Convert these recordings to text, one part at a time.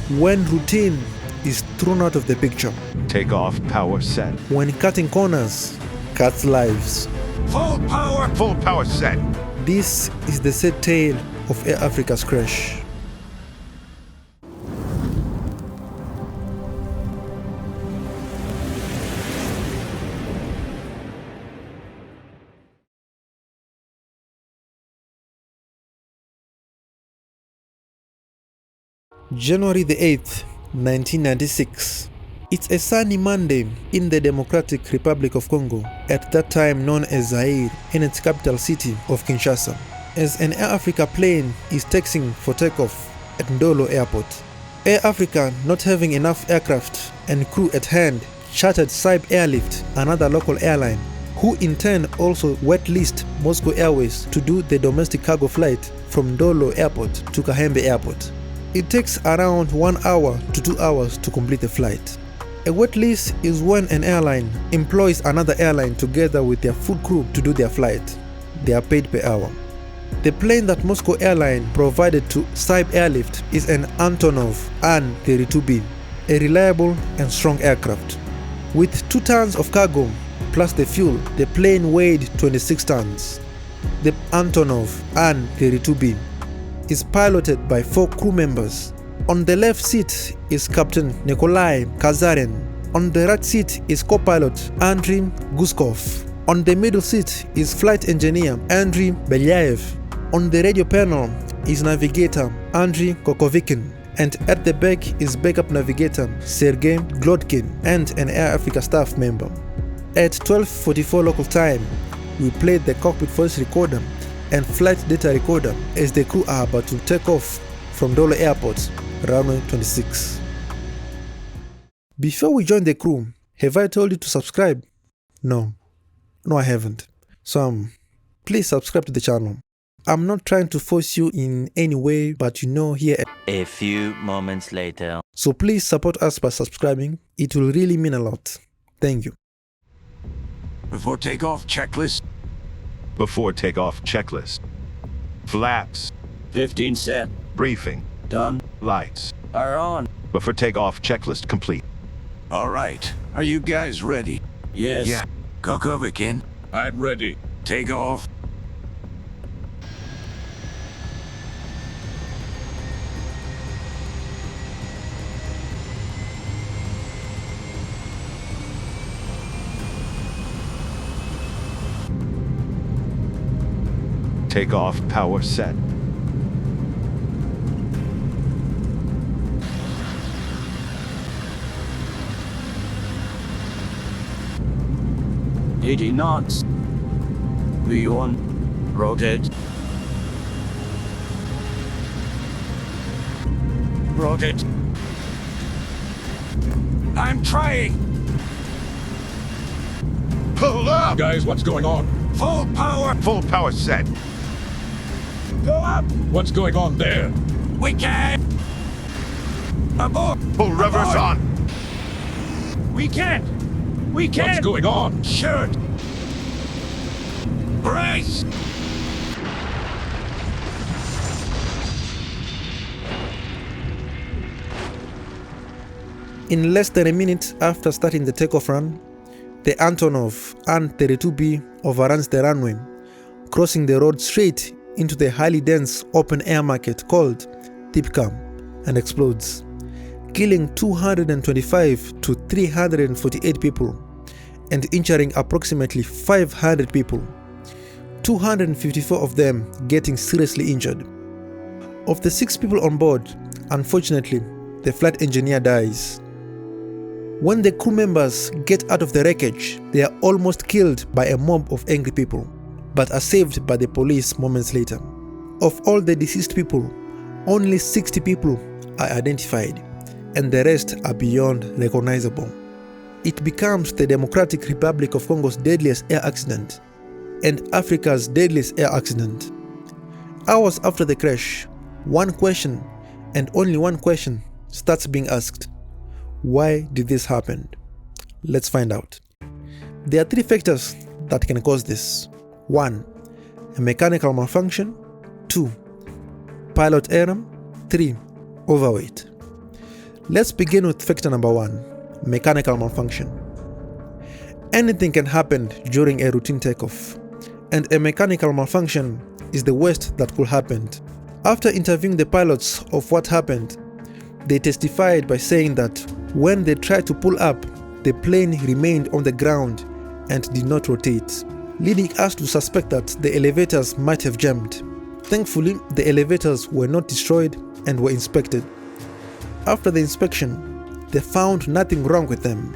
When routine is thrown out of the picture. Takeoff power set. When cutting corners cuts lives. Full power set. This is the sad tale of Air Africa's crash. January the 8th, 1996. It's a sunny Monday in the Democratic Republic of Congo, at that time known as Zaire, in its capital city of Kinshasa, as an Air Africa plane is taxiing for takeoff at Ndolo Airport. Air Africa, not having enough aircraft and crew at hand, chartered Saib Airlift, another local airline, who in turn also wet-leased Moscow Airways to do the domestic cargo flight from Ndolo Airport to Kahembe Airport. It takes around 1 hour to 2 hours to complete the flight. A wet lease is when an airline employs another airline together with their full crew to do their flight. They are paid per hour. The plane that Moscow Airline provided to Saib Airlift is an Antonov An-32B, a reliable and strong aircraft. With 2 tons of cargo plus the fuel, the plane weighed 26 tons. The Antonov An-32B is piloted by 4 crew members. On the left seat is Captain Nikolai Kazaren. On the right seat is co-pilot Andriy Guskov. On the middle seat is flight engineer Andriy Belyaev. On the radio panel is navigator Andriy Kokovikin. And at the back is backup navigator Sergei Glodkin and an Air Africa staff member. At 12:44 local time, we played the cockpit voice recorder and flight data recorder as the crew are about to take off from Ndolo Airport, runway 26. Before we join the crew, have I told you to subscribe? No, I haven't. So please subscribe to the channel. I'm not trying to force you in any way, but here. A few moments later. So please support us by subscribing. It will really mean a lot. Thank you. Before takeoff checklist. Before takeoff checklist. Flaps. 15 set. Briefing. Done. Lights. Are on. Before takeoff checklist complete. All right. Are you guys ready? Yes. Yeah. Kokovikin. I'm ready. Take off. Takeoff power set. $80 knots. V1. Rotate. Rotate. I'm trying. Pull up! Guys, what's going on? Full power. Full power set. Go up. What's going on there? We can. Abort. Pull revers Abort. on. We can't. We can't. What's going on? Shoot. Brace. In less than a minute after starting the takeoff run, the Antonov An-32B overruns the runway, crossing the road straight into the highly dense open air market called Tipcam, and explodes, killing 225 to 348 people and injuring approximately 500 people, 254 of them getting seriously injured. Of the 6 people on board, unfortunately, the flight engineer dies. When the crew members get out of the wreckage, they are almost killed by a mob of angry people, but are saved by the police moments later. Of all the deceased people, only 60 people are identified, and the rest are beyond recognizable. It becomes the Democratic Republic of Congo's deadliest air accident, and Africa's deadliest air accident. Hours after the crash, one question, and only one question, starts being asked. Why did this happen? Let's find out. There are 3 factors that can cause this. 1. A mechanical malfunction. 2. Pilot error. 3. Overweight. Let's begin with factor number 1, mechanical malfunction. Anything can happen during a routine takeoff, and a mechanical malfunction is the worst that could happen. After interviewing the pilots of what happened, they testified by saying that when they tried to pull up, the plane remained on the ground and did not rotate, leading us to suspect that the elevators might have jammed. Thankfully, the elevators were not destroyed and were inspected. After the inspection, they found nothing wrong with them.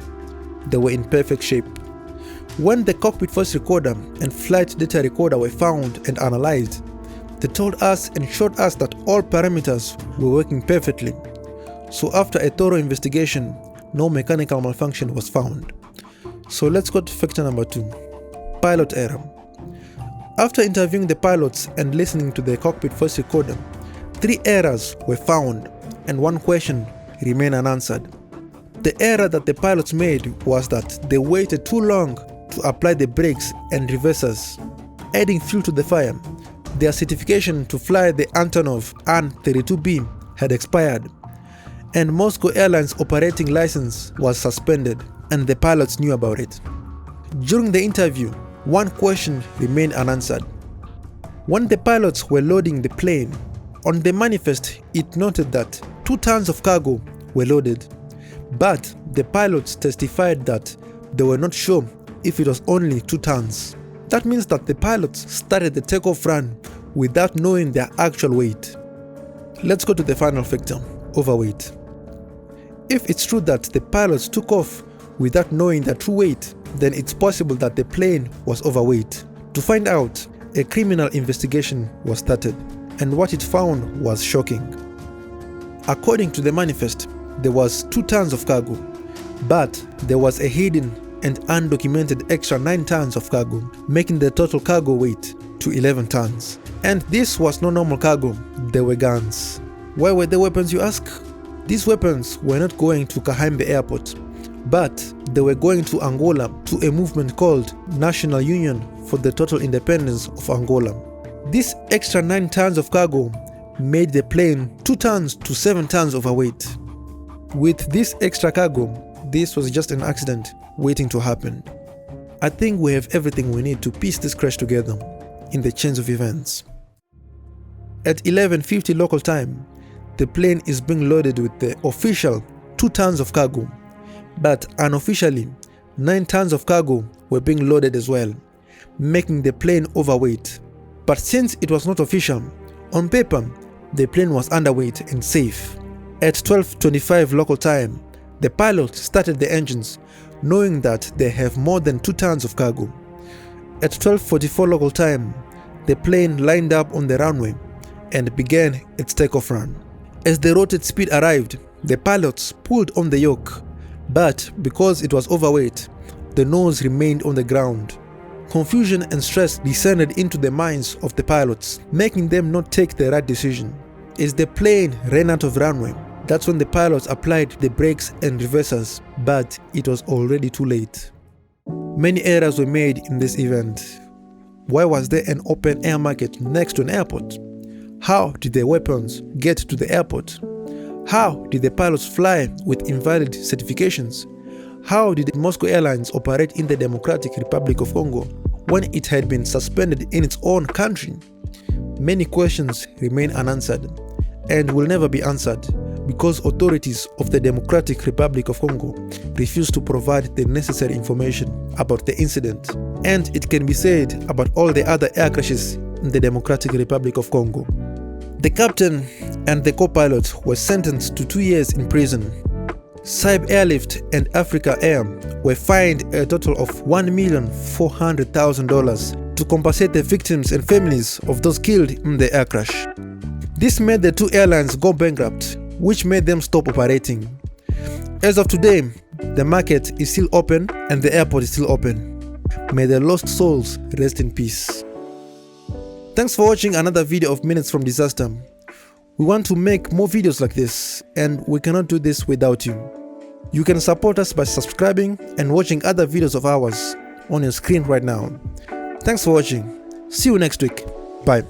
They were in perfect shape. When the cockpit voice recorder and flight data recorder were found and analyzed, they told us and showed us that all parameters were working perfectly. So after a thorough investigation, no mechanical malfunction was found. So let's go to factor number 2, pilot error. After interviewing the pilots and listening to the cockpit voice recorder, 3 errors were found and 1 question remained unanswered. The error that the pilots made was that they waited too long to apply the brakes and reversers, adding fuel to the fire. Their certification to fly the Antonov An-32B had expired, and Moscow Airlines operating license was suspended, and the pilots knew about it. During the interview, 1 question remained unanswered. When the pilots were loading the plane, on the manifest it noted that 2 tons of cargo were loaded, but the pilots testified that they were not sure if it was only 2 tons. That means that the pilots started the takeoff run without knowing their actual weight. Let's go to the final factor, overweight. If it's true that the pilots took off without knowing their true weight, then it's possible that the plane was overweight. To find out, a criminal investigation was started, and what it found was shocking. According to the manifest, there was 2 tons of cargo, but there was a hidden and undocumented extra 9 tons of cargo, making the total cargo weight to 11 tons. And this was no normal cargo, they were guns. Where were the weapons, you ask? These weapons were not going to Cahembe Airport, but they were going to Angola to a movement called National Union for the Total Independence of Angola. This extra 9 tons of cargo made the plane 2 tons to 7 tons overweight. With this extra cargo, this was just an accident waiting to happen. I think we have everything we need to piece this crash together in the chains of events. At 11:50 local time, the plane is being loaded with the official 2 tons of cargo, but unofficially 9 tons of cargo were being loaded as well, making the plane overweight. But since it was not official, on paper, the plane was underweight and safe. At 12:25 local time, the pilot started the engines, knowing that they have more than 2 tons of cargo. At 12:44 local time, the plane lined up on the runway and began its takeoff run. As the rated speed arrived, the pilots pulled on the yoke, but because it was overweight, the nose remained on the ground. Confusion and stress descended into the minds of the pilots, making them not take the right decision. As the plane ran out of runway, that's when the pilots applied the brakes and reversers, but it was already too late. Many errors were made in this event. Why was there an open air market next to an airport? How did the weapons get to the airport? How did the pilots fly with invalid certifications? How did Moscow Airlines operate in the Democratic Republic of Congo when it had been suspended in its own country? Many questions remain unanswered and will never be answered because authorities of the Democratic Republic of Congo refuse to provide the necessary information about the incident. And it can be said about all the other air crashes in the Democratic Republic of Congo. The captain and the co-pilot were sentenced to 2 years in prison. Saib Airlift and Africa Air were fined a total of $1,400,000 to compensate the victims and families of those killed in the air crash. This made the 2 airlines go bankrupt, which made them stop operating. As of today, the market is still open and the airport is still open. May the lost souls rest in peace. Thanks for watching another video of Minutes from Disaster. We want to make more videos like this, and we cannot do this without you. You can support us by subscribing and watching other videos of ours on your screen right now. Thanks for watching. See you next week. Bye.